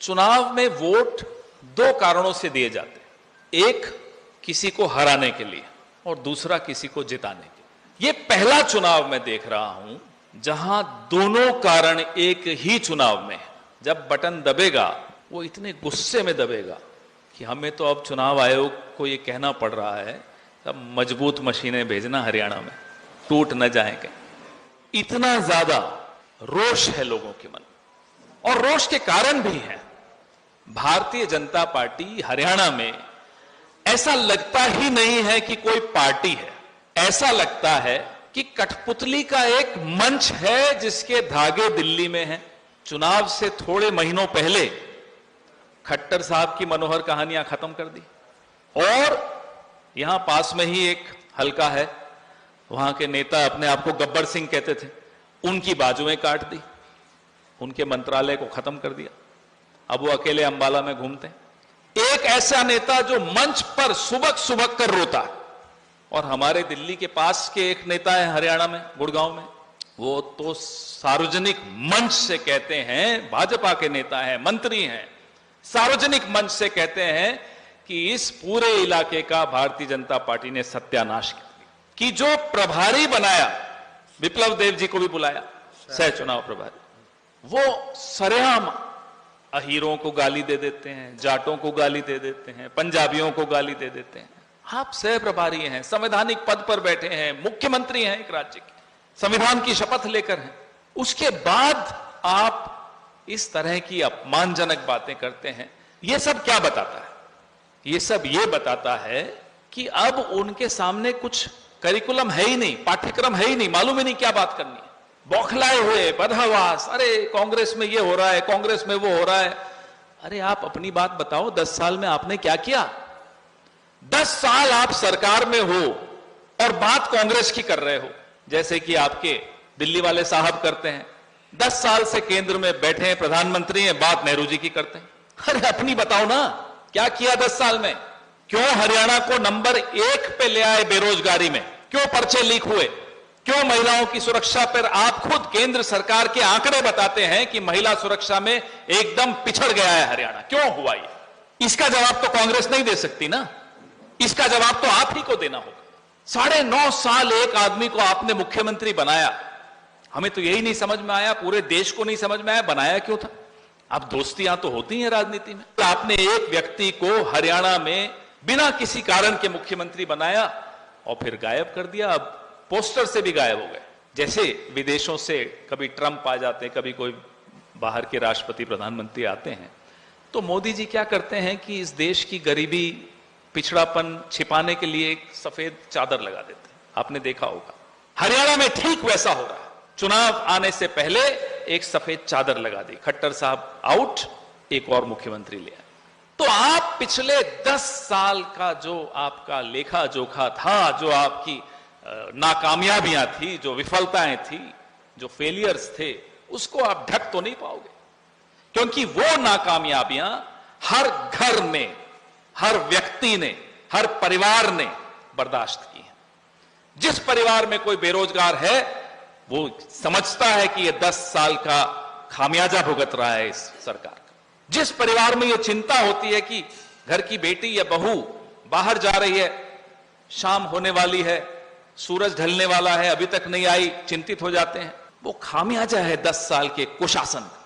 चुनाव में वोट दो कारणों से दिए जाते हैं, एक किसी को हराने के लिए और दूसरा किसी को जिताने के लिए। ये पहला चुनाव मैं देख रहा हूं जहां दोनों कारण एक ही चुनाव में। जब बटन दबेगा वो इतने गुस्से में दबेगा कि हमें तो अब चुनाव आयोग को ये कहना पड़ रहा है तब मजबूत मशीनें भेजना हरियाणा में, टूट न जाए कहीं। इतना ज्यादा रोष है लोगों के मन, और रोष के कारण भी है। भारतीय जनता पार्टी हरियाणा में ऐसा लगता ही नहीं है कि कोई पार्टी है, ऐसा लगता है कि कठपुतली का एक मंच है जिसके धागे दिल्ली में हैं। चुनाव से थोड़े महीनों पहले खट्टर साहब की मनोहर कहानियां खत्म कर दी, और यहां पास में ही एक हलका है, वहां के नेता अपने आप को गब्बर सिंह कहते थे, उनकी बाजुएं काट दी, उनके मंत्रालय को खत्म कर दिया। अब वो अकेले अंबाला में घूमते हैं। एक ऐसा नेता जो मंच पर सुबक सुबक कर रोता है। और हमारे दिल्ली के पास के एक नेता है हरियाणा में, गुड़गांव में, वो तो सार्वजनिक मंच से कहते हैं, भाजपा के नेता हैं, मंत्री हैं, सार्वजनिक मंच से कहते हैं कि इस पूरे इलाके का भारतीय जनता पार्टी ने सत्यानाश किया। कि जो प्रभारी बनाया, विप्लव देव जी को भी बुलाया सह चुनाव प्रभारी, वो सरेआम अहीरों को गाली दे देते हैं, जाटों को गाली दे देते हैं, पंजाबियों को गाली दे देते हैं। आप सह प्रभारी हैं, संवैधानिक पद पर बैठे हैं, मुख्यमंत्री हैं एक राज्य के, संविधान की शपथ लेकर हैं, उसके बाद आप इस तरह की अपमानजनक बातें करते हैं। यह सब क्या बताता है? यह सब ये बताता है कि अब उनके सामने कुछ करिकुलम है ही नहीं, पाठ्यक्रम है ही नहीं, मालूम ही नहीं क्या बात करनी है। बौखलाए हुए, बदहवास, अरे कांग्रेस में ये हो रहा है, कांग्रेस में वो हो रहा है। अरे आप अपनी बात बताओ, 10 साल में आपने क्या किया? 10 साल आप सरकार में हो और बात कांग्रेस की कर रहे हो, जैसे कि आपके दिल्ली वाले साहब करते हैं। 10 साल से केंद्र में बैठे हैं, प्रधानमंत्री हैं, बात नेहरू जी की करते हैं। अरे अपनी बताओ ना, क्या किया 10 साल में? क्यों हरियाणा को नंबर 1 पे ले आए बेरोजगारी में? क्यों पर्चे लीक हुए? क्यों महिलाओं की सुरक्षा पर आप खुद केंद्र सरकार के आंकड़े बताते हैं कि महिला सुरक्षा में एकदम पिछड़ गया है हरियाणा? क्यों हुआ ये? इसका जवाब तो कांग्रेस नहीं दे सकती ना, इसका जवाब तो आप ही को देना होगा। 9.5 साल एक आदमी को आपने मुख्यमंत्री बनाया, हमें तो यही नहीं समझ में आया, पूरे देश को नहीं समझ में आया, बनाया क्यों था? अब दोस्तियां तो होती हैं राजनीति में। आपने एक व्यक्ति को हरियाणा में बिना किसी कारण के मुख्यमंत्री बनाया और फिर गायब कर दिया। अब पोस्टर से भी गायब हो गए। जैसे विदेशों से कभी ट्रंप आ जाते हैं, कभी कोई बाहर के राष्ट्रपति प्रधानमंत्री आते हैं, तो मोदी जी क्या करते हैं कि इस देश की गरीबी, पिछड़ापन छिपाने के लिए एक सफेद चादर लगा देते हैं। आपने देखा होगा हरियाणा में ठीक वैसा हो रहा है। चुनाव आने से पहले एक सफेद चादर लगा दी, खट्टर साहब आउट, एक और मुख्यमंत्री ले आए। तो आप पिछले 10 साल का जो आपका लेखा जोखा था, जो आपकी नाकामयाबियां थी, जो विफलताएं थी, जो फेलियर्स थे, उसको आप ढक तो नहीं पाओगे, क्योंकि वो नाकामयाबियां हर घर ने, हर व्यक्ति ने, हर परिवार ने बर्दाश्त की हैं। जिस परिवार में कोई बेरोजगार है वो समझता है कि ये 10 साल का खामियाजा भुगत रहा है इस सरकार का। जिस परिवार में ये चिंता होती है कि घर की बेटी या बहू बाहर जा रही है, शाम होने वाली है, सूरज ढलने वाला है, अभी तक नहीं आई, चिंतित हो जाते हैं। वो खामियाजा है 10 साल के कुशासन का।